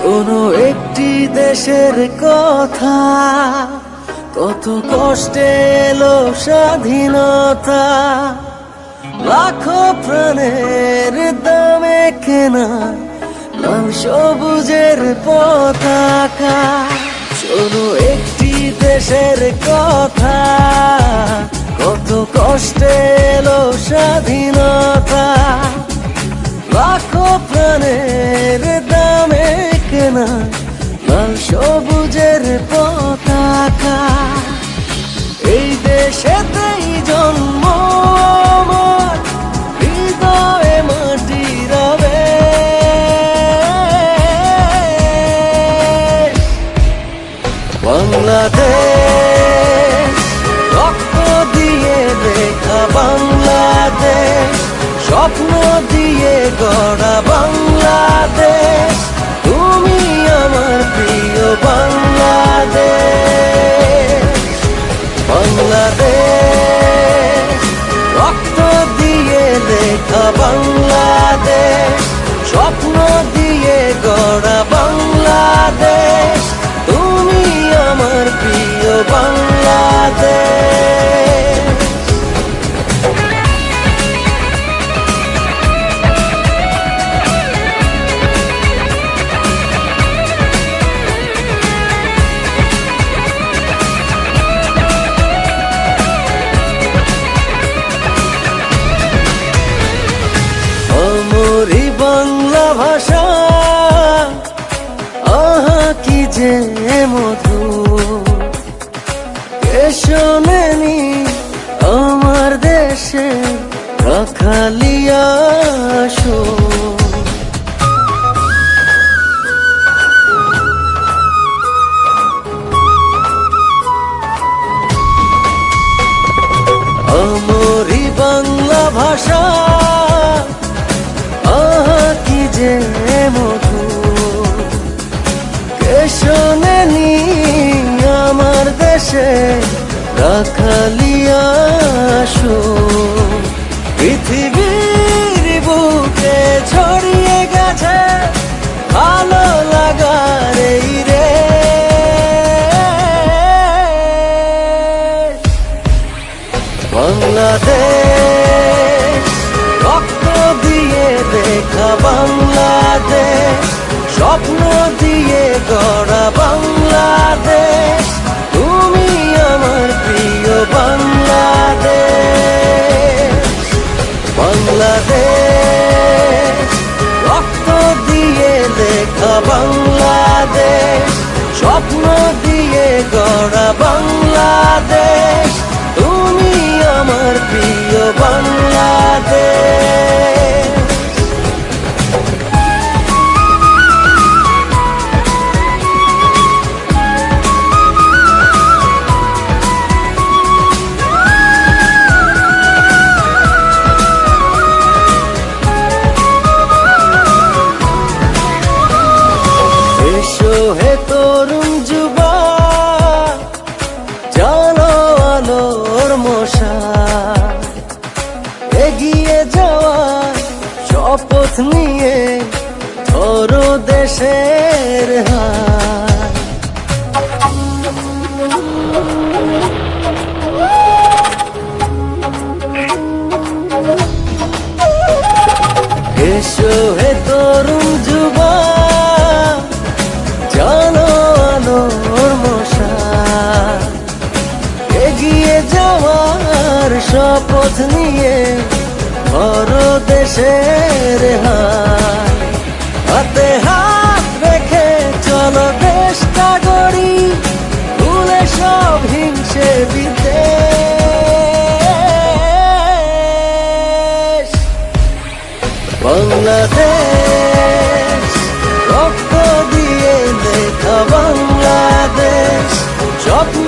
কোনো একটি দেশের কথা, কত কষ্টে এলো স্বাধীনতা, লাখো প্রাণের দামে কেনা লাল সবুজের পতাকা। শোনো একটি দেশের কথা, কত কষ্টে এলো স্বাধীনতা, লাখো প্রাণের দামে কেনা লাল সবুজের পতাকা। এই দেশেতেই জন্ম আমার, হৃদয়ে মাটি রবে। বাংলাদেশ, রক্ত দিয়ে লেখা বাংলাদেশ, স্বপ্ন দিয়ে গড়া বাংলাদেশ, তুমি আমার প্রিয় বাংলাদেশ। বাংলাদেশ, রক্ত দিয়ে লেখা বাংলাদেশ, স্বপ্ন দিয়ে গড়া বাংলাদেশ, তুমি আমার প্রিয় বাংলাদেশ। অমরি বাংলা ভাষা, আহা কি যে মধুর, কে শোনেনি আমার দেশে রাখালিয়া সুর। অমরি বাংলা ভাষা, আহা কি যে মধুর, কে শোনেনি আমার দেশে রাখালিয়া সুর। পৃথিবীর বুকে ছড়িয়ে গেছে ভালো লাগার এই রে। বাংলাদেশ, রক্ত দিয়ে লেখা বাংলাদেশ, স্বপ্ন দিয়ে গড়া বাংলাদেশ, তুমি আমার প্রিয় বাংলাদেশ। বাংলাদেশ, রক্ত দিয়ে লেখা বাংলাদেশ, স্বপ্ন দিয়ে গড়া বাংলাদেশ, তুমি আমার প্রিয় বাংলাদেশ। এসো হে তরুণ যুবক, জানো আলোর মশা, এগিয়ে যাওয়ার শপথ নিয়ে ধরো দেশের হাত। এসো হে তরুণ যুবক, জানো আলোর মশা, এগিয়ে যাওয়ার শপথ নিয়ে ধরো দেশের হাত। হাতে হাত রেখে চলো দেশটা গড়ি, ভুলে সব হিংসে বিদ্বেষ। বাংলাদেশ, রক্ত দিয়ে লেখা বাংলাদেশ, স্বপ্ন